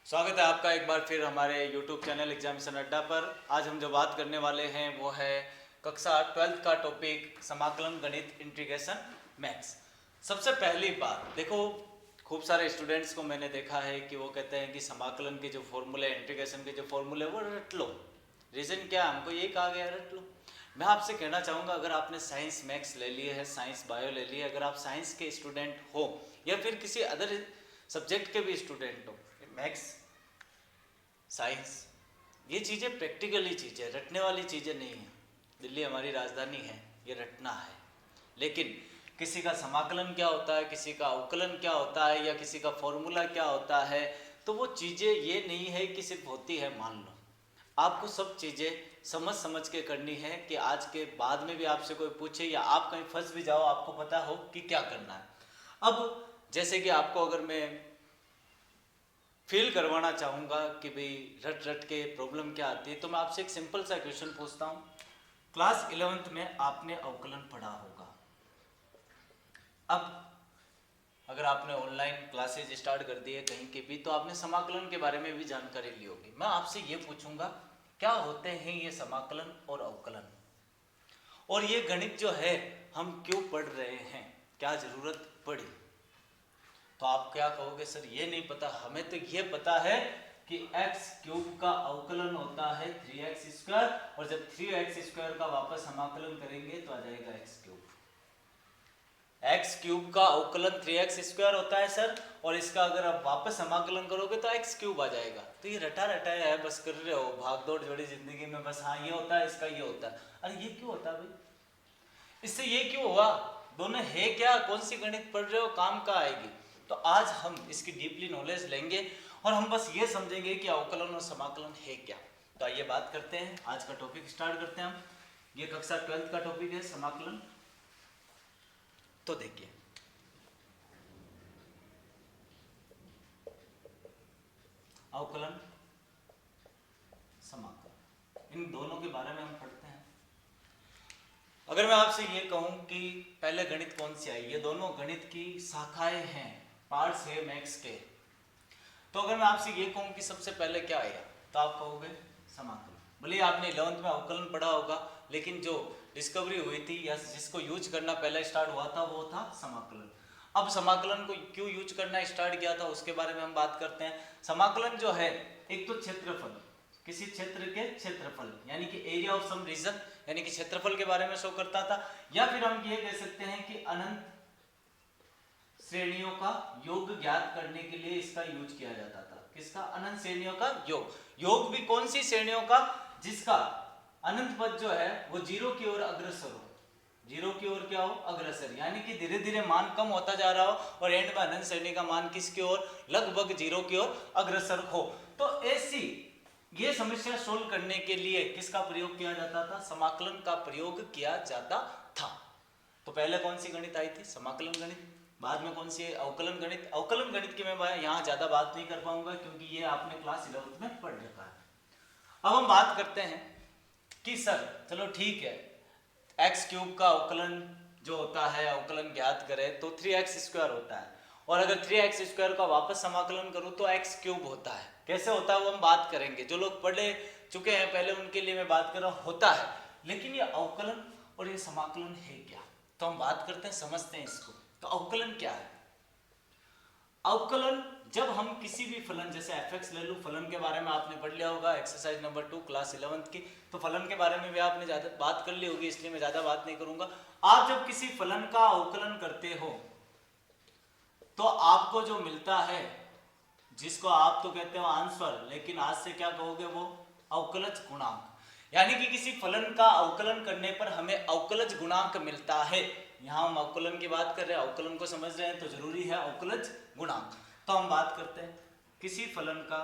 स्वागत है आपका एक बार फिर हमारे YouTube चैनल एग्जामिनेशन अड्डा पर। आज हम जो बात करने वाले हैं वो है कक्षा 12th का टॉपिक समाकलन गणित इंटीग्रेशन मैथ्स। सबसे पहली बात देखो, खूब सारे स्टूडेंट्स को मैंने देखा है कि वो कहते हैं कि समाकलन के जो फॉर्मूले, इंटीग्रेशन के जो फॉर्मूले वो रट लो। रीज़न क्या, हमको ये कहा गया रट लो। मैं आपसे कहना चाहूँगा, अगर आपने साइंस मैथ्स ले लिए है, साइंस बायो ले लिए, अगर आप साइंस के स्टूडेंट हो या फिर किसी अदर सब्जेक्ट के भी स्टूडेंट हो, मैथ्स साइंस ये चीज़ें प्रैक्टिकली चीज़ें, रटने वाली चीज़ें नहीं हैं। दिल्ली हमारी राजधानी है, ये रटना है। लेकिन किसी का समाकलन क्या होता है, किसी का अवकलन क्या होता है, या किसी का फॉर्मूला क्या होता है, तो वो चीज़ें ये नहीं है कि सिर्फ होती है मान लो। आपको सब चीज़ें समझ समझ के करनी है कि आज के बाद में भी आपसे कोई पूछे या आप कहीं फंस भी जाओ, आपको पता हो कि क्या करना है। अब जैसे कि आपको अगर मैं फील करवाना चाहूँगा कि भाई रट रट के प्रॉब्लम क्या आती है, तो मैं आपसे एक सिंपल सा क्वेश्चन पूछता हूँ। क्लास 11th में आपने अवकलन पढ़ा होगा। अब अगर आपने ऑनलाइन क्लासेज स्टार्ट कर दी है कहीं के भी, तो आपने समाकलन के बारे में भी जानकारी ली होगी। मैं आपसे ये पूछूंगा, क्या होते हैं ये समाकलन और अवकलन, और ये गणित जो है हम क्यों पढ़ रहे हैं, क्या जरूरत पड़ी। तो आप क्या कहोगे, सर ये नहीं पता, हमें तो ये पता है कि एक्स क्यूब का अवकलन होता है 3x स्क्वायर, और जब 3x स्क्वायर का वापस समाकलन करेंगे तो आ जाएगा एक्स क्यूब। एक्स क्यूब का अवकलन 3x स्क्वायर होता है सर, और इसका अगर आप वापस समाकलन करोगे तो एक्स क्यूब आ जाएगा। तो ये रटा रटाया है, बस कर रहे हो भाग दौड़ जोड़ी जिंदगी में, बस हाँ ये होता है, इसका ये होता है। अरे ये क्यों होता है भाई, इससे ये क्यों हुआ, दोनों है क्या, कौन सी गणित पढ़ रहे हो, काम का आएगी। तो आज हम इसकी डीपली नॉलेज लेंगे और हम बस ये समझेंगे कि अवकलन और समाकलन है क्या। तो आइए बात करते हैं, आज का टॉपिक स्टार्ट करते हैं हम। ये कक्षा 12th का टॉपिक है समाकलन। तो देखिए, अवकलन समाकलन, इन दोनों के बारे में हम पढ़ते हैं। अगर मैं आपसे ये कहूं कि पहले गणित कौन सी आई, ये दोनों गणित की शाखाएं हैं, पार्ट्स है मैथ्स के। तो अगर मैं आपसे ये कहूं कि सबसे पहले क्या आया, तो आप कहोगे समाकलन। भले आपने 11th में अवकलन पढ़ा होगा, लेकिन जो डिस्कवरी हुई थी या जिसको यूज करना पहले स्टार्ट हुआ था वो था समाकलन। अब समाकलन को क्यों यूज करना स्टार्ट किया था उसके बारे में हम बात करते हैं। समाकलन जो है, एक तो क्षेत्रफल, किसी क्षेत्र के क्षेत्रफल यानी कि एरिया ऑफ सम रीजन, यानी कि क्षेत्रफल के बारे में शो करता था, या फिर हम ये कह सकते हैं कि अनंत श्रेणियों का योग ज्ञात करने के लिए इसका यूज किया जाता था। किसका, अनंत श्रेणियों का योग। योग भी कौन सी श्रेणियों का, जिसका अनंत पद जो है वो जीरो की ओर अग्रसर हो, जीरो की ओर क्या हो, अग्रसर, यानी कि धीरे धीरे मान कम होता जा रहा हो और एंड में अनंत श्रेणी का मान किसकी ओर, लगभग जीरो की ओर अग्रसर हो। तो ऐसी ये समस्या सोल्व करने के लिए किसका प्रयोग किया जाता था, समाकलन का प्रयोग किया जाता था। तो पहले कौन सी गणित आई थी, समाकलन गणित। बाद में कौन सी है, अवकलन गणित। अवकलन गणित की मैं यहाँ ज्यादा बात नहीं कर पाऊंगा क्योंकि ये आपने क्लास 11th में पढ़ रखा है। अब हम बात करते हैं कि सर चलो ठीक है, एक्स क्यूब का अवकलन जो होता है, अवकलन ज्ञात करें तो 3x स्क्वायर होता है, और अगर 3x स्क्वायर का वापस समाकलन करूं तो एक्स क्यूब होता है। कैसे होता है वो हम बात करेंगे, जो लोग पढ़े चुके हैं पहले उनके लिए मैं बात कर रहा हूं, होता है। लेकिन ये अवकलन और ये समाकलन है क्या, तो हम बात करते हैं, समझते हैं इसको। तो अवकलन क्या है, अवकलन जब हम किसी भी फलन, जैसे fx ले लो, फलन के बारे में आपने पढ़ लिया होगा एक्सरसाइज नंबर 2 क्लास 11th की, तो फलन के बारे में भी आपने ज्यादा बात कर ली होगी, इसलिए मैं ज्यादा बात नहीं करूंगा। आप जब किसी फलन का अवकलन करते हो तो आपको जो मिलता है, जिसको आप तो कहते हो आंसर, लेकिन आज से क्या कहोगे, वो अवकलज गुणांक। यानी कि किसी फलन का अवकलन करने पर हमें अवकलज गुणांक मिलता है। यहां हम अवकलन की बात कर रहे हैं, अवकलन को समझ रहे हैं, तो जरूरी है अवकलज गुणांक। तो हम बात करते हैं किसी फलन का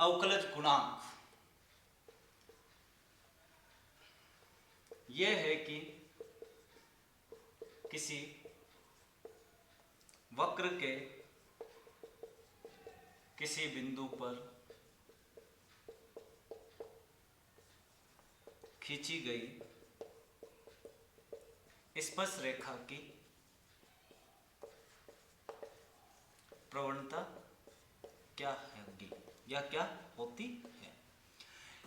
अवकलज गुणांक, यह है कि किसी वक्र के किसी बिंदु पर खींची गई स्पर्शरेखा की प्रवणता क्या होगी या क्या होती है।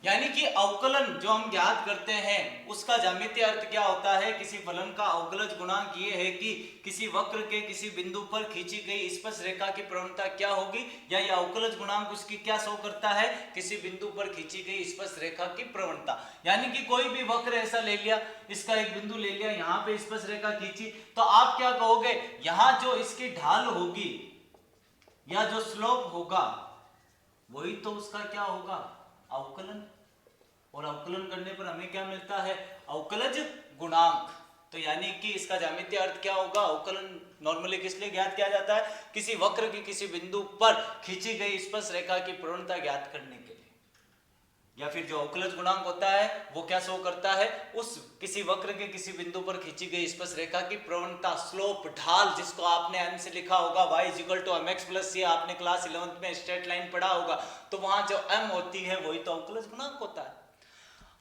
यानी कि अवकलन जो हम ज्ञात करते हैं उसका ज्यामितीय अर्थ क्या होता है, किसी फलन का अवकलज गुणांक ये है कि किसी वक्र के किसी बिंदु पर खींची गई स्पर्श रेखा की प्रवणता क्या होगी, या ये अवकलज गुणांक उसकी क्या शो करता है, किसी बिंदु पर खींची गई स्पर्श रेखा की प्रवणता। यानी कि कोई भी वक्र ऐसा ले लिया, इसका एक बिंदु ले लिया, यहाँ पे स्पर्श रेखा खींची, तो आप क्या कहोगे, यहाँ जो इसकी ढाल होगी या जो स्लोप होगा वही तो उसका क्या होगा, अवकलन। और अवकलन करने पर हमें क्या मिलता है, अवकलज गुणांक। तो यानी कि इसका ज्यामितीय अर्थ क्या होगा, अवकलन नॉर्मली किस लिए ज्ञात किया जाता है, किसी वक्र की किसी बिंदु पर खींची गई स्पर्श रेखा की प्रवणता ज्ञात करने के लिए। या फिर जो अवकलज गुणांक होता है वो क्या शो करता है, उस किसी वक्र के किसी बिंदु पर खींची गई स्पर्श रेखा की प्रवणता, स्लोप, ढाल, जिसको आपने एन से लिखा होगा y = mx + c, आपने क्लास 11th में स्ट्रेट लाइन पढ़ा होगा, तो वहां जो m होती है वही तो अवकलज गुणांक होता है।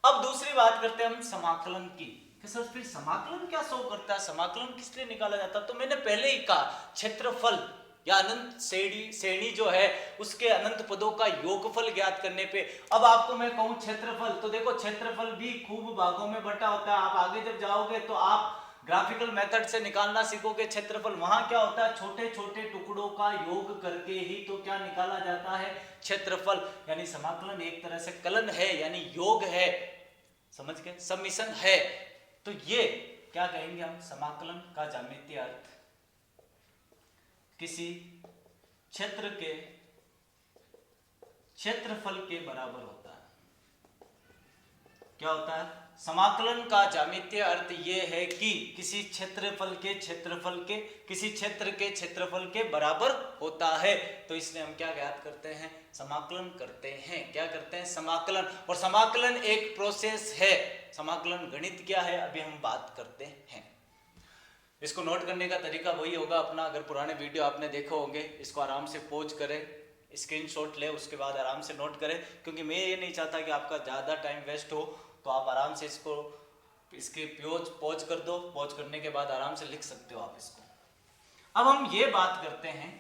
अब दूसरी बात करते हैं हम समाकलन की, कि सर फिर समाकलन क्या शो करता है, समाकलन किस लिए निकाला जाता है। तो मैंने पहले ही कहा, क्षेत्रफल या अनंत श्रेणी जो है उसके अनंत पदों का योगफल ज्ञात करने पे, अब आपको मैं कहूं क्षेत्रफल, तो देखो क्षेत्रफल भी खूब भागों में बटा होता है। आप आगे जब जाओगे तो आप ग्राफिकल मेथड से निकालना सीखोगे क्षेत्रफल। वहां क्या होता है, छोटे छोटे टुकड़ों का योग करके ही तो क्या निकाला जाता है, क्षेत्रफल। यानी समाकलन एक तरह से कलन है, यानी योग है, समझ गए, सम्मिशन है। तो ये क्या कहेंगे हम, समाकलन का ज्यामितीय अर्थ किसी क्षेत्र के क्षेत्रफल के बराबर होता है। क्या होता है, समाकलन का ज्यामितीय अर्थ ये है कि किसी क्षेत्रफल के किसी क्षेत्र के क्षेत्रफल के बराबर होता है। तो इसलिए हम क्या ज्ञात करते हैं, समाकलन करते हैं। क्या करते हैं, समाकलन। और समाकलन एक प्रोसेस है, समाकलन गणित क्या है अभी हम बात करते हैं। इसको नोट करने का तरीका वही होगा अपना, अगर पुराने वीडियो आपने देखे होंगे, इसको आराम से पॉज करें, स्क्रीनशॉट ले, उसके बाद आराम से नोट करें, क्योंकि मैं ये नहीं चाहता कि आपका ज़्यादा टाइम वेस्ट हो। तो आप आराम से इसके पॉज कर दो, पॉज करने के बाद आराम से लिख सकते हो आप इसको। अब हम ये बात करते हैं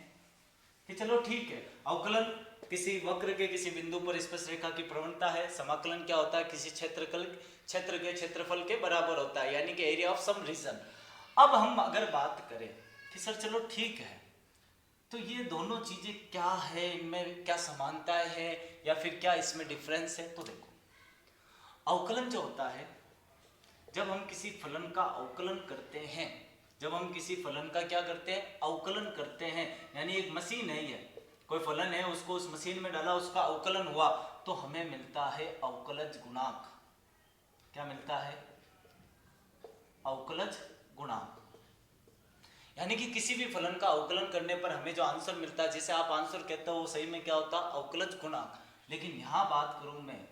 कि चलो ठीक है, अवकलन किसी वक्र के किसी बिंदु पर स्पर्श रेखा की प्रवणता है, समाकलन क्या होता है, किसी क्षेत्र के क्षेत्रफल के बराबर होता है, यानी कि एरिया ऑफ सम रीजन। अब हम अगर बात करें कि सर चलो ठीक है, तो ये दोनों चीजें क्या है, इनमें क्या समानताएं है या फिर क्या इसमें डिफरेंस है। तो देखो, अवकलन जो होता है, जब हम किसी फलन का अवकलन करते हैं, जब हम किसी फलन का क्या करते हैं, अवकलन करते हैं, यानी एक मशीन है, ये कोई फलन है, उसको उस मशीन में डाला, उसका अवकलन हुआ, तो हमें मिलता है अवकलज गुणांक। क्या मिलता है, अवकलज गुणांक। यानी कि किसी भी फलन का अवकलन करने पर हमें जो आंसर मिलता है, जिसे आप आंसर कहते हो, वो सही में क्या होता है, अवकलज गुणांक। लेकिन यहां बात करूं मैं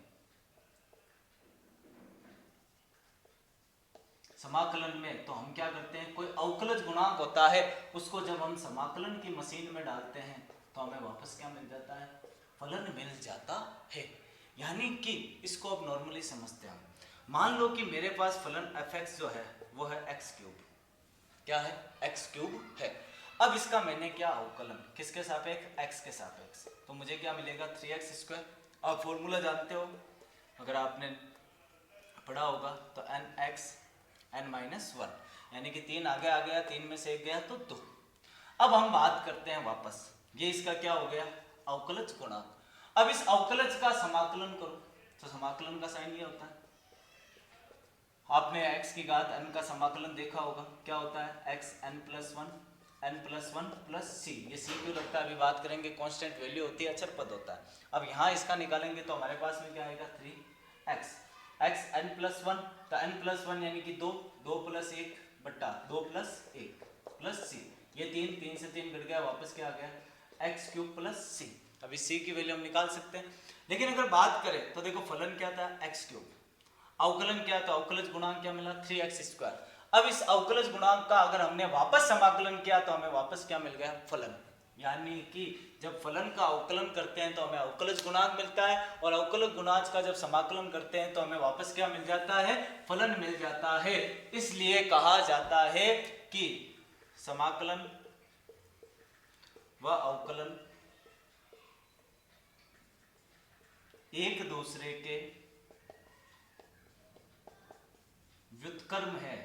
समाकलन में, तो हम क्या करते हैं, कोई अवकलज गुणांक होता है, उसको जब हम समाकलन की मशीन में डालते हैं तो हमें वापस क्या मिल जाता है, फलन मिल जाता है। यानी कि इसको अब नॉर्मली समझते हैं। मान लो कि मेरे पास फलन fx जो है वो है x3, क्या है, x3 है। अब इसका मैंने क्या अवकलन, किसके सापेक्ष, x के सापेक्ष, तो मुझे क्या मिलेगा, 3x²। आप फॉर्मूला जानते हो, अगर आपने पढ़ा होगा, तो nx n-1, यानी कि 3 आगे आ गया, 3 में से 1 गया तो 2। अब हम बात करते हैं वापस, ये इसका क्या हो गया, अवकलज गुणांक। अब इस अवकलज का समाकलन करो, तो समाकलन का साइन ये होता है, आपने x की घात n का समाकलन देखा होगा, क्या होता है, x n+1 n+1 + c। ये c क्यों लगता है अभी बात करेंगे, कांस्टेंट वैल्यू होती है, अचर पद होता है। अब यहाँ इसका निकालेंगे तो हमारे पास में क्या आएगा, 3x, x n+1, तो n+1 यानी कि 2, 2 + 1 बट्टा 2 + 1 + c, ये 3 से 3 घट गया, वापस क्या आ गया, x³ + c। अभी c की वैल्यू हम निकाल सकते हैं। लेकिन अगर बात करें तो देखो, फलन क्या था, x³, अवकलन क्या था, अवकलज गुणांक क्या मिला, 3x²। अब इस अवकलज गुणांक का अगर हमने वापस समाकलन किया तो हमें वापस क्या मिल गया, फलन। यानी कि जब फलन का अवकलन करते हैं तो हमें अवकलज गुणांक मिलता है, और अवकलज गुणांक का जब समाकलन करते हैं तो हमें वापस क्या मिल जाता है, फलन मिल जाता है। इसलिए कहा जाता है कि समाकलन व अवकलन एक दूसरे के व्युत्क्रम है,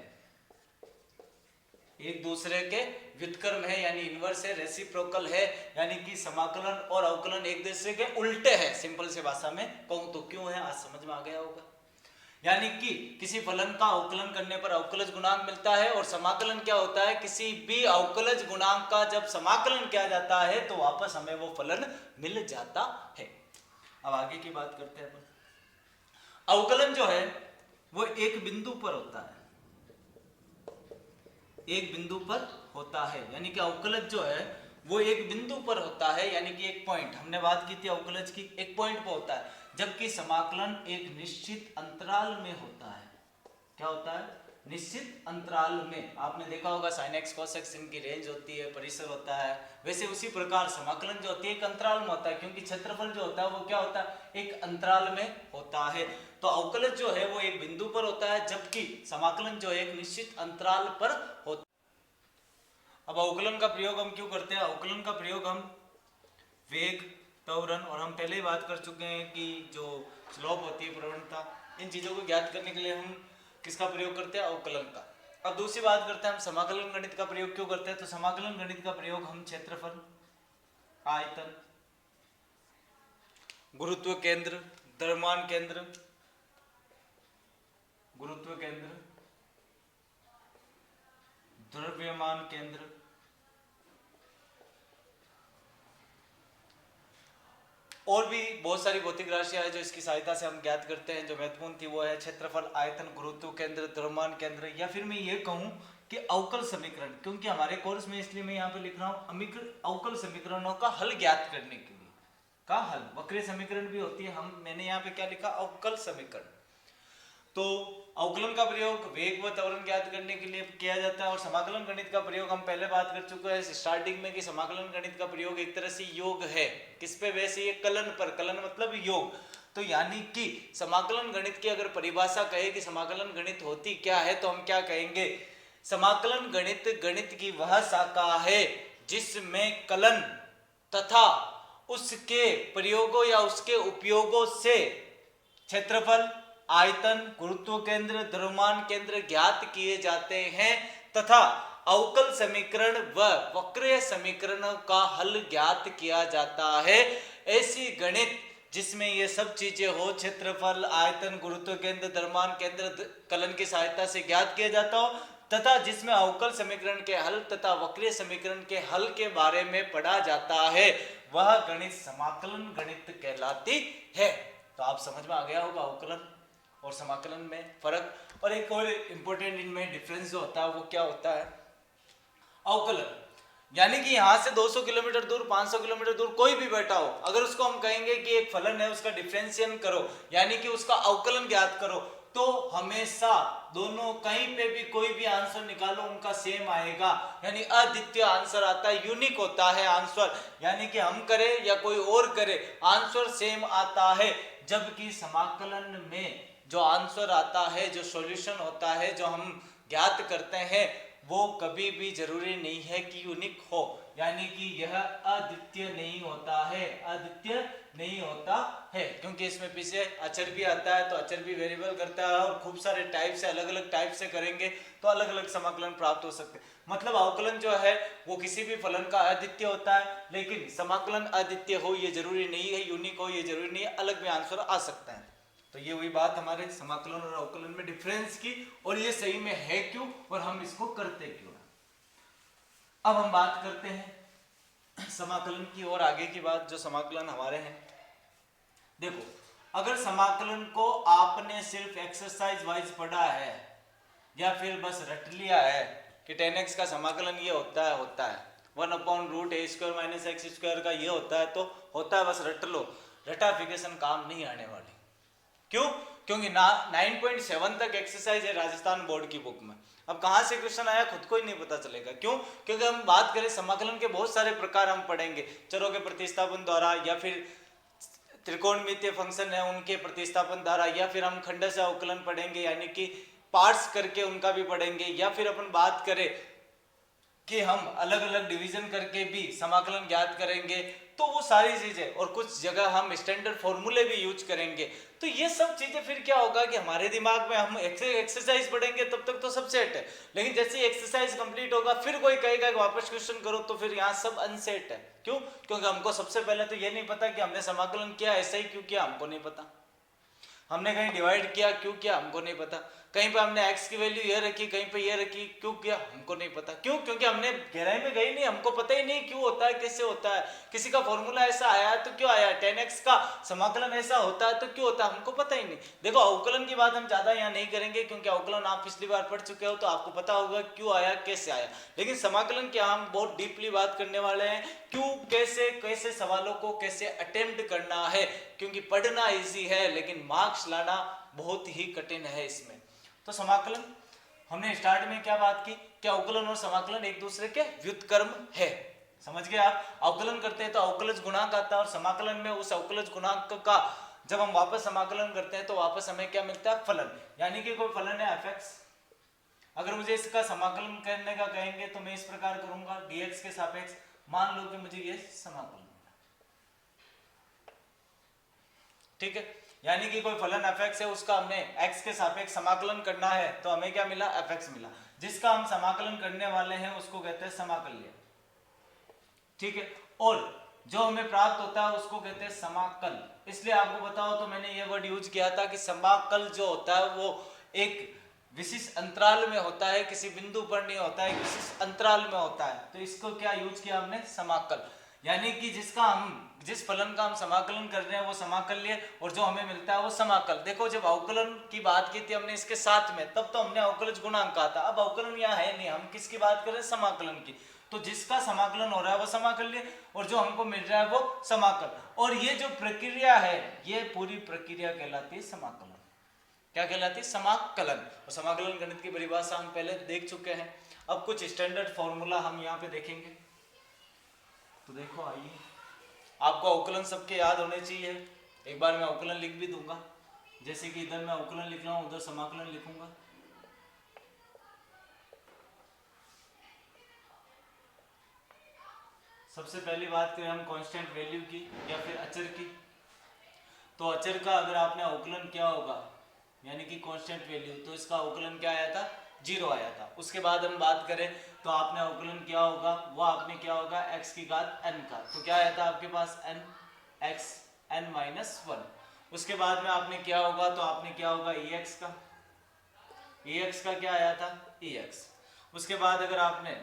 एक दूसरे के व्युत्क्रम है, यानी इनवर्स है, रेसिप्रोकल है, यानी कि समाकलन और अवकलन एक दूसरे के उल्टे हैं। सिंपल से भाषा में कहूं तो क्यों है, आज समझ में आ गया होगा। यानी कि किसी फलन का अवकलन करने पर अवकलज गुणांक मिलता है, और समाकलन क्या होता है, किसी भी अवकलज गुणांक का जब समाकलन किया जाता है तो वापस हमें वो फलन मिल जाता है। अब आगे की बात करते हैं अपन। अवकलन जो है वो एक बिंदु पर होता है, एक बिंदु पर होता है, यानी कि अवकलज जो है वो एक बिंदु पर होता है, यानी कि एक पॉइंट, हमने बात की थी अवकलज की, एक पॉइंट पर होता है, जबकि समाकलन एक निश्चित अंतराल में होता है। क्या होता है, निश्चित अंतराल में। आपने देखा होगा sin x cos x इनकी रेंज होती है, परिसर होता है, वैसे उसी प्रकार समाकलन जो होती है एक अंतराल में होता है, क्योंकि क्षेत्रफल जो होता है वो क्या होता है, एक अंतराल में होता है। तो अवकलज जो है वो एक बिंदु पर होता है, जबकि समाकलन जो है एक निश्चित अंतराल पर होता है। अब अवकलन का प्रयोग हम क्यों करते हैं, अवकलन का प्रयोग हम वेग, त्वरण, और हम पहले ही बात कर चुके हैं कि जो स्लोप होती है, प्रवणता, इन चीजों को ज्ञात करने के लिए हम किसका प्रयोग करते हैं, अवकलन का। अब दूसरी बात करते हैं हम समाकलन गणित का प्रयोग क्यों करते हैं, तो समाकलन गणित का प्रयोग हम क्षेत्रफल, आयतन, गुरुत्व केंद्र, द्रव्यमान केंद्र, गुरुत्व केंद्र, द्रव्यमान केंद्र, और भी बहुत सारी भौतिक राशियां हैं जो इसकी सहायता से हम ज्ञात करते हैं। जो महत्वपूर्ण थी वो है क्षेत्रफल, आयतन, गुरुत्व केंद्र, द्रव्यमान केंद्र, या फिर मैं ये कहूं कि अवकल समीकरण, क्योंकि हमारे कोर्स में इसलिए मैं यहाँ पे लिख रहा हूँ अवकल समीकरणों का हल ज्ञात करने के लिए, का हल, वक्रीय समीकरण भी होती है, मैंने यहाँ पे क्या लिखा, अवकल समीकरण। तो अवकलन का प्रयोग वेग व त्वरण ज्ञात करने के लिए किया जाता है, और समाकलन गणित का प्रयोग हम पहले बात कर चुके हैं स्टार्टिंग में कि समाकलन गणित का प्रयोग एक तरह से योग है, किस पे, वैसे ये कलन पर, कलन मतलब योग। तो यानी कि समाकलन गणित की अगर परिभाषा कहे कि समाकलन गणित होती क्या है, तो हम क्या कहेंगे, समाकलन गणित गणित की वह शाखा है जिसमें कलन तथा उसके प्रयोगों या उसके उपयोगों से क्षेत्रफल, आयतन, गुरुत्व केंद्र, द्रव्यमान केंद्र ज्ञात किए जाते हैं, तथा अवकल समीकरण व वक्रीय समीकरणों का हल ज्ञात किया जाता है। ऐसी गणित जिसमें ये सब चीजें हो, क्षेत्रफल, आयतन, गुरुत्व केंद्र, द्रव्यमान केंद्र कलन की सहायता से ज्ञात किया जाता हो, तथा जिसमें अवकल समीकरण के हल तथा वक्रीय समीकरण के हल के बारे में पढ़ा जाता है, वह गणित समाकलन गणित कहलाती है। तो आप समझ में आ गया होगा अवकलन और समाकलन में फर्क। और एक और इंपॉर्टेंट इनमें डिफरेंस जो होता है वो क्या होता है, अवकलन यानी कि यहां से 200 किलोमीटर दूर, 500 किलोमीटर दूर कोई भी बैठा हो, अगर उसको हम कहेंगे कि एक फलन है उसका डिफरेंशिएशन करो, यानी कि उसका अवकलन ज्ञात करो, तो हमेशा दोनों कहीं पे भी कोई भी आंसर निकालो उनका सेम आएगा, यानी अद्वितीय आंसर आता है, यूनिक होता है आंसर, यानी कि हम करें या कोई और करे आंसर सेम आता है। जबकि समाकलन में जो आंसर आता है, जो सॉल्यूशन होता है, जो हम ज्ञात करते हैं, वो कभी भी जरूरी नहीं है कि यूनिक हो, यानी कि यह अद्वितीय नहीं होता है, अद्वितीय नहीं होता है, क्योंकि इसमें पीछे अचर भी आता है, तो अचर भी वेरिएबल करता है, और खूब सारे टाइप से, अलग अलग टाइप से करेंगे तो अलग अलग समाकलन प्राप्त हो सकते हैं। मतलब अवकलन जो है वो किसी भी फलन का अद्वितीय होता है, लेकिन समाकलन अद्वितीय हो ये जरूरी नहीं है, यूनिक हो ये जरूरी नहीं है, अलग भी आंसर आ सकता है। तो ये वही बात हमारे समाकलन और अवकलन में डिफरेंस की, और ये सही में है क्यों और हम इसको करते क्यों। अब हम बात करते हैं समाकलन की, और आगे की बात जो समाकलन हमारे हैं, देखो अगर समाकलन को आपने सिर्फ एक्सरसाइज वाइज पढ़ा है या फिर बस रट लिया है कि 10x का समाकलन ये होता है 1/√a² - x² का ये होता है, तो होता है, बस रट लो, रटाफिकेशन काम नहीं आने वाली। क्यों? क्योंकि ना 9.7 तक एक्सरसाइज है राजस्थान बोर्ड की बुक में। अब कहाँ से क्वेश्चन आया खुद को ही नहीं पता चलेगा। क्यों? क्योंकि हम बात करें समाकलन के बहुत सारे प्रकार हम पढ़ेंगे, चरों के प्रतिस्थापन द्वारा, या फिर त्रिकोणमितीय फंक्शन है उनके प्रतिस्थापन द्वारा, या फिर हम खंडश अवकलन पढ़ेंगे यानी कि पार्ट्स करके उनका भी पढ़ेंगे, या फिर अपन बात करें कि हम अलग अलग डिवीजन करके भी समाकलन ज्ञात करेंगे। तो वो सारी चीजें, और कुछ जगह हम स्टैंडर्ड फॉर्मूले भी यूज करेंगे। तो ये सब चीजें फिर क्या होगा कि हमारे दिमाग में, हम एक्सरसाइज पढ़ेंगे तब तक तो सब सेट है, लेकिन जैसे एक्सरसाइज कंप्लीट होगा फिर कोई कहेगा कि वापस क्वेश्चन करो, तो फिर यहाँ सब अनसेट है। क्यों? क्योंकि हमको सबसे पहले तो ये नहीं पता कि हमने समाकलन किया, ऐसा ही क्यों किया हमको नहीं पता, हमने कहीं डिवाइड किया क्यों किया हमको नहीं पता, कहीं पे हमने x की वैल्यू ये रखी, कहीं पे ये रखी, क्यों किया हमको नहीं पता। क्यों? क्योंकि हमने गहराई में गई नहीं, हमको पता ही नहीं क्यों होता है, कैसे होता है। किसी का फॉर्मूला ऐसा आया तो क्यों आया, 10x का समाकलन ऐसा होता है तो क्यों होता है, हमको पता ही नहीं। देखो अवकलन की बात हम ज्यादा यहाँ नहीं करेंगे, क्योंकि अवकलन आप पिछली बार पढ़ चुके हो तो आपको पता होगा क्यों आया, कैसे आया। लेकिन समाकलन की हम बहुत डीपली बात करने वाले हैं, क्यों, कैसे, कैसे सवालों को कैसे अटेम्प्ट करना है। क्योंकि पढ़ना इजी है लेकिन मार्क्स लाना बहुत ही कठिन है इसमें। तो समाकलन हमने स्टार्ट में क्या बात की, क्या अवकलन और समाकलन एक दूसरे के व्युत्क्रम है। समझ गए आप? अवकलन करते हैं तो अवकलज गुणांक आता है, और समाकलन में उस अवकलज गुणांक का जब हम वापस समाकलन करते हैं तो वापस हमें क्या मिलता है, फलन। यानी कि कोई फलन है fx, अगर मुझे इसका समाकलन करने का कहेंगे तो मैं इस प्रकार करूंगा, dx के सापेक्ष मान लो कि मुझे ये समाकलन, ठीक है। यानी कि कोई फलन fx है, उसका हमने x के सापेक्ष समाकलन करना है तो हमें क्या मिला, fx मिला। जिसका हम समाकलन करने वाले हैं उसको कहते हैं समाकल्य, ठीक है। और जो हमें प्राप्त होता है उसको कहते हैं समाकल। इसलिए आपको बताओ तो मैंने ये वर्ड यूज किया था कि समाकल जो होता है वो एक विशिष्ट अंतराल में होता है, किसी बिंदु पर नहीं होता है, विशिष्ट अंतराल में होता है। तो इसको क्या यूज किया हमने, समाकल। यानी कि जिस फलन का हम समाकलन कर रहे हैं वो समाकल्य, और जो हमें मिलता है वो समाकल। देखो जब अवकलन की बात की थी हमने इसके साथ में, तब तो हमने अवकलज गुणांक कहा था। अब अवकलन यहाँ है नहीं, हम किसकी बात कर रहे हैं, समाकलन की। तो जिसका समाकलन हो रहा है वो समाकल्य, और जो हमको मिल रहा है वो समाकल। और ये जो प्रक्रिया है, ये पूरी प्रक्रिया कहलाती है समाकलन। क्या कहलाती है, समाकलन। और समाकलन गणित की परिभाषा हम पहले देख चुके हैं। अब कुछ स्टैंडर्ड फॉर्मूला हम यहाँ पे देखेंगे। तो देखो आइए, आपको अवकलन सबके याद होने चाहिए। एक बार मैं अवकलन लिख भी दूंगा, जैसे कि इधर मैं अवकलन लिख रहा हूं, उधर समाकलन लिखूंगा। सबसे पहली बात करें हम कांस्टेंट वैल्यू की या फिर अचर की, तो अचर का अगर आपने अवकलन किया होगा यानी कि कांस्टेंट वैल्यू, तो इसका अवकलन क्या आया था, 0 आया था। उसके बाद हम बात करें तो आपने अवकलन किया होगा, वो आपने किया होगा x की घात n का, तो क्या आया था आपके पास n x n माइनस 1। उसके बाद में आपने किया होगा तो आपने किया होगा ex का क्या आया था, ex। उसके बाद अगर आपने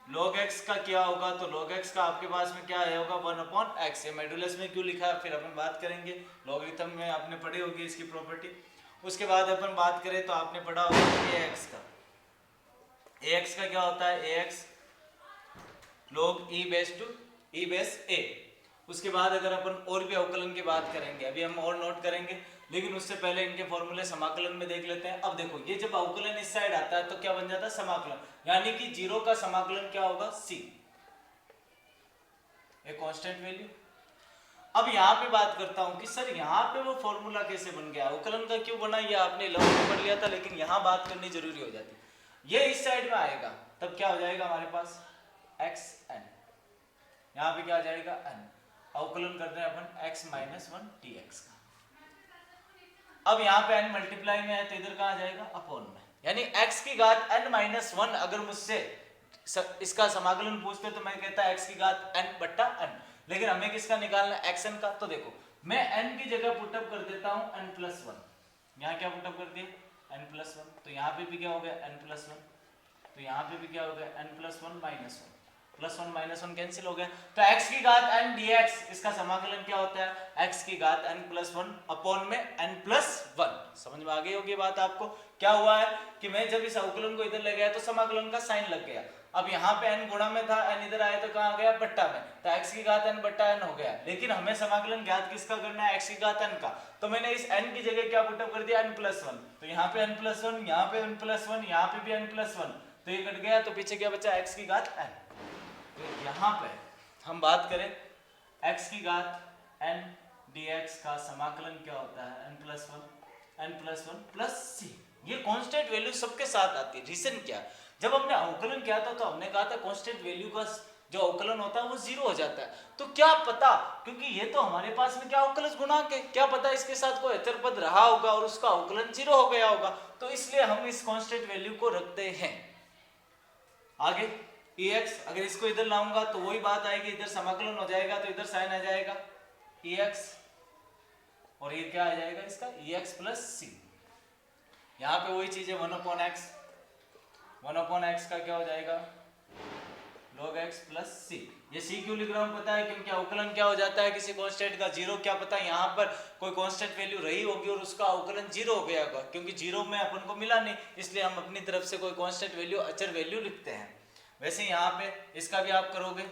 log x का किया होगा तो log x का आपके पास में क्या आया होगा, 1/x। ये मॉड्यूलस में क्यों लिखा है फिर अपन बात करेंगे, लॉगरिथम में आपने पढ़ी होगी इसकी प्रॉपर्टी। उसके बाद अपन बात करें तो आपने पढ़ा होगा ax का, ax का क्या होता है, ax log e base a। उसके बाद अगर अपन और भी अवकलन की बात करेंगे, अभी हम और नोट करेंगे, लेकिन उससे पहले इनके फॉर्मूले समाकलन में देख लेते हैं। अब देखो ये जब अवकलन इस साइड आता है तो क्या बन जाता है, समाकलन। यानी कि 0 का समाकलन क्या होगा, c, एक कांस्टेंट वैल्यू। अब यहाँ पे बात करता हूं कि सर यहाँ पे वो फॉर्मूला कैसे बन गया, अवकलन का क्यों बना, ये आपने लॉ में पढ़ लिया था, लेकिन यहाँ बात करनी जरूरी हो जाती है। ये इस साइड में आएगा तब क्या हो जाएगा हमारे पास xn, यहाँ पे क्या आ जाएगा n, अवकलन कर रहे हैं अपन x माइनस 1 dx का। अब यहाँ पे n मल्टीप्लाई में है तो इधर कहाँ जाएगा, अपॉन में। यानी x की घात n माइनस 1 अगर मुझसे इसका समाकलन पूछते तो मैं कहता x की घात n बट्टा n, लेकिन हमें किसका निकालना है, xn का। तो देखो मैं n की जगह पुटअप कर देता हूँ n+1, यहाँ क्या पुटअप कर दिया n+1, तो यहाँ पे भी क्या हो गया n+1, तो यहाँ पे भी क्या हो गया n+1 माइनस 1, +1 -1 कैंसिल हो गया। तो x की घात n dx, इसका समाकलन क्या होता है, x की घात n+1 अपॉन में n+1। समझ में आ गई होगी बात आपको। क्या हुआ है कि मैं जब इस अवकलन को इधर ले गया तो समाकलन का साइन लग गया, अब यहाँ पे n गुणा में था, n इधर आया तो कहाँ गया, बट्टा में, तो x की घात n बट्टा n हो गया। लेकिन हमें समाकलन ज्ञात किसका करना है, x की घात n का। तो मैंने इस n की जगह क्या पुटअप कर दिया, n+1। तो यहाँ पे n+1, यहाँ पे n+1, यहाँ पे भी n+1, तो ये कट गया, तो पीछे क्या बचा, x की घात n। तो यहाँ पे हम बात करें x की घात n dx का समाकलन क्या होता है, n+1 प्लस c। ये कांस्टेंट वैल्यू सबके साथ आती है। रीजन क्या, जब हमने अवकलन किया था तो हमने कहा था कांस्टेंट वैल्यू का जो अवकलन होता है वो 0 हो जाता है। तो क्या पता, क्योंकि ये तो हमारे पास में क्या अवकलज गुणांक है, क्या पता इसके साथ कोई अचर पद रहा होगा और उसका अवकलन 0 हो गया होगा, तो इसलिए हम इस कांस्टेंट वैल्यू को रखते हैं। आगे ex, अगर इसको इधर लाऊंगा तो वही बात आएगी, इधर समाकलन हो जाएगा तो इधर साइन आ जाएगा ex, और ये क्या आ जाएगा इसका ex प्लस c। यहाँ पे वही चीज है 1/x, 1/x का क्या हो जाएगा log x प्लस c। ये c क्यों लिख रहा हूँ पता है, क्योंकि अवकलन क्या हो जाता है किसी कांस्टेंट का 0, क्या पता यहाँ पर कोई कांस्टेंट वैल्यू रही होगी और उसका अवकलन 0 हो गया होगा, क्योंकि 0 में अपन को मिला नहीं, इसलिए हम अपनी तरफ से कोई कांस्टेंट वैल्यू अचर वैल्यू लिखते हैं। वैसे यहाँ पे इसका भी आप करोगे,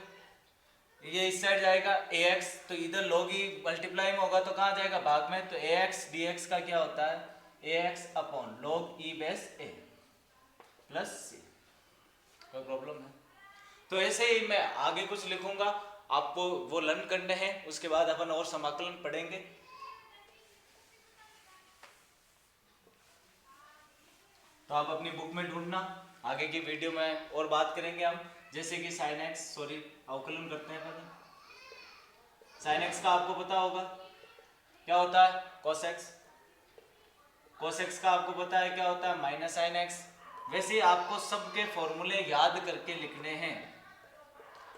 ये इस साइड जाएगा ax, तो इधर log ही मल्टीप्लाई में होगा तो कहाँ जाएगा, भाग में, तो ax dx का क्या होता है ax upon log e base a plus c। कोई प्रॉब्लम है? तो ऐसे ही मैं आगे कुछ लिखूंगा, आपको वो लर्न करने हैं, उसके बाद अपन और समाकलन पढ़ेंगे। तो आप अपनी बुक में ढूंढना, आगे की वीडियो में और बात करेंगे हम, जैसे कि sin x, अवकलन करते हैं पहले। sin x का आपको पता होगा क्या होता है, cos x, cos x का आपको पता है क्या होता है, माइनस sin x। वैसे आपको सबके फॉर्मूले याद करके लिखने हैं।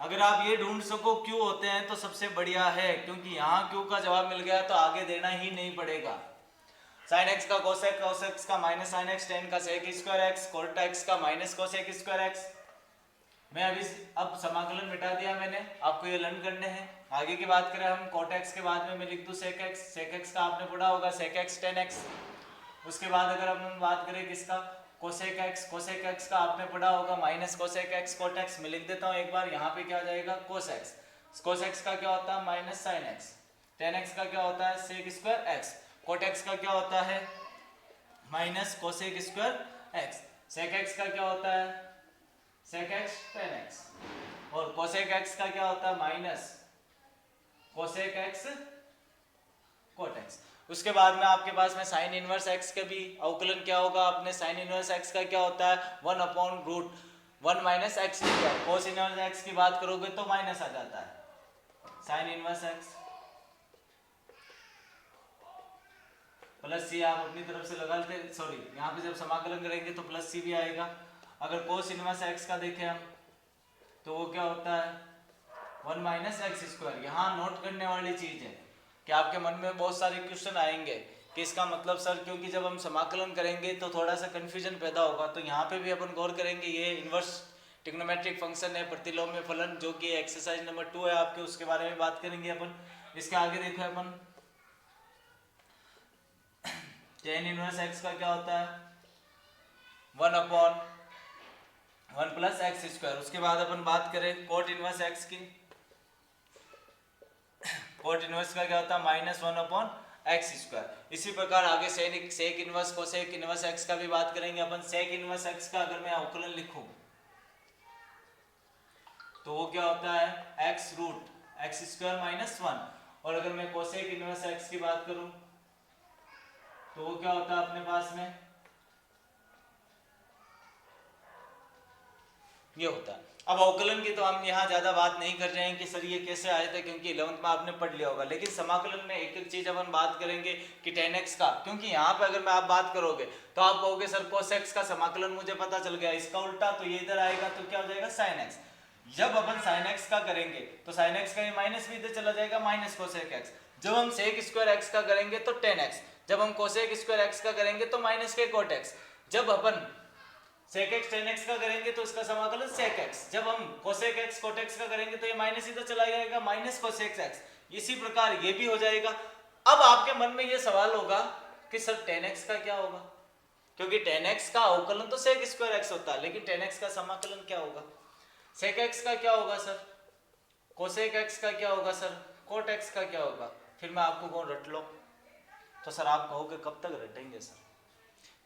अगर आप ये ढूंढ सको क्यों होते हैं तो सबसे बढ़िया है, क्योंकि यहाँ क्यों का जवाब मिल गया तो आगे देना ही नहीं पड़ेगा। sin x का cos x का माइनस sin x, tan का sec square x, cot x का माइनस cosec स्क्वायर x। मैं अभी अब समाकलन मिटा दिया मैंने, आपको ये लर्न करने हैं। आगे की बात करें हम cot x के बाद में मैं लिख दूं sec x का आपने पढ़ा होगा sec x tan x। उसके बाद अगर हम बात करें किसका, cosec x का आपने पढ़ा होगा minus cosec x cot x। मैं लिख देता हूँ एक बार, यहाँ पे क्या आ जाएगा cos x का क्या होता है minus sin x, tan x का क्या होता है sec square x, cot x का क्या होता है minus cosec square x, sec x का क्या होता है sec x tan x, और cosec x का क्या होता है minus cosec x cot x। उसके बाद में आपके पास में sin इनवर्स x का भी अवकलन क्या होगा, अपने sin इनवर्स x का क्या होता है 1/√1 minus x square. cos inverse x की बात करोगे तो माइनस आ जाता है sin inverse x plus c। आप अपनी तरफ से लगा लेते, यहाँ पे जब समाकलन करेंगे तो प्लस c भी आएगा। अगर cos इनवर्स x का देखें हम तो वो क्या होता है 1 माइनस x स्क्वायर। यहाँ नोट करने वाली चीज है कि आपके मन में बहुत सारे क्वेश्चन आएंगे कि इसका मतलब सर, क्योंकि जब हम समाकलन करेंगे तो थोड़ा सा कंफ्यूजन पैदा होगा, तो यहाँ पे भी अपन गौर करेंगे। ये इनवर्स ट्रिग्नोमेट्रिक फंक्शन है, प्रतिलोम्य फलन, जो कि एक्सरसाइज नंबर 2 है आपके, उसके बारे में बात करेंगे अपन। इसके आगे देखो अपन tan इनवर्स x का क्या होता है 1/1 प्लस x स्क्वायर। उसके बाद अपन बात करें cot इनवर्स x की, cot इनवर्स का क्या होता है -1/x स्क्वायर। इसी प्रकार आगे sec inverse cosec inverse x का भी बात करेंगे अपन। sec इनवर्स x का अगर मैं अवकलन लिखूं तो वो क्या होता है x√x स्क्वायर -1, और अगर मैं cosec इनवर्स x की बात करूं तो वो क्या होता है अपने पास में ये होता है। अब अवकलन की तो हम यहाँ ज्यादा बात नहीं कर रहे हैं कि सर ये कैसे आए थे, क्योंकि 11th में आपने पढ़ लिया होगा। लेकिन समाकलन में एक एक चीज अपन बात करेंगे कि tan x का, क्योंकि यहाँ पे अगर मैं आप बात करोगे तो आप कहोगे सर cos x का समाकलन मुझे पता चल गया, इसका उल्टा तो ये इधर आएगा तो क्या हो जाएगा sin x। जब अपन sin x का करेंगे तो sin x का ये माइनस भी इधर चला जाएगा माइनस cosec x। जब हम sec स्क्वायर x का करेंगे तो tan x, जब हम cosec स्क्वायर x का करेंगे तो माइनस के cot x। जब अपन sec x tan x का करेंगे तो इसका समाकलन sec x। जब हम cosec x cot x का करेंगे तो ये माइनस इधर चला जाएगा माइनस cosec x। इसी प्रकार ये भी हो जाएगा। अब आपके मन में ये सवाल होगा कि सर tan x का क्या होगा, क्योंकि tan x का अवकलन तो sec स्क्वायर x होता है, लेकिन tan x का समाकलन क्या होगा। सेक एक्स का क्या होगा सर, कोसेक एक्स का क्या होगा सर, कोट एक्स का क्या होगा, फिर मैं आपको कहूँ रट लो, तो सर आप कहोगे कब तक रटेंगे सर,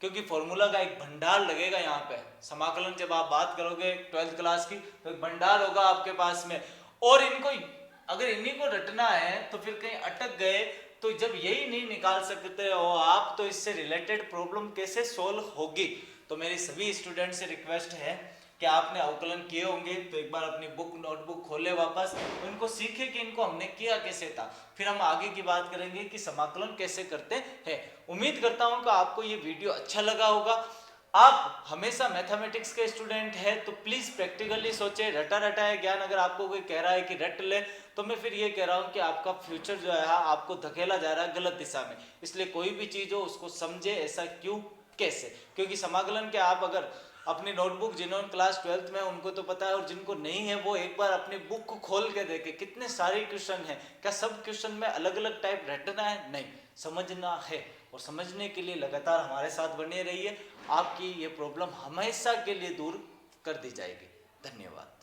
क्योंकि फॉर्मूला का एक भंडार लगेगा यहाँ पे। समाकलन जब आप बात करोगे 12th क्लास की तो एक भंडार होगा आपके पास में, और इनको अगर इन्हीं को रटना है तो फिर कहीं अटक गए तो जब यही नहीं निकाल सकते हो आप तो इससे रिलेटेड प्रॉब्लम कैसे सोल्व होगी। तो मेरी सभी स्टूडेंट से रिक्वेस्ट है कि आपने अवकलन किए होंगे तो एक बार अपनी बुक नोटबुक खोले वापस, इनको सीखे कि इनको हमने किया कैसे था, फिर हम आगे की बात करेंगे कि समाकलन कैसे करते हैं। उम्मीद करता हूं कि आपको ये वीडियो अच्छा लगा होगा। आप हमेशा मैथमेटिक्स के स्टूडेंट है तो प्लीज प्रैक्टिकली सोचे, रटा रटाया ज्ञान अगर आपको कोई कह रहा है कि रट ले तो मैं फिर ये कह रहा हूँ कि आपका फ्यूचर जो है आपको धकेला जा रहा है गलत दिशा में। इसलिए कोई भी चीज हो उसको समझे, ऐसा क्यों कैसे, क्योंकि समाकलन के आप अगर अपनी नोटबुक जिन्होंने क्लास 12th में उनको तो पता है, और जिनको नहीं है वो एक बार अपनी बुक को खोल के देखे कितने सारे क्वेश्चन हैं, क्या सब क्वेश्चन में अलग अलग टाइप रटना है, नहीं, समझना है। और समझने के लिए लगातार हमारे साथ बने रहिए, आपकी ये प्रॉब्लम हमेशा के लिए दूर कर दी जाएगी। धन्यवाद।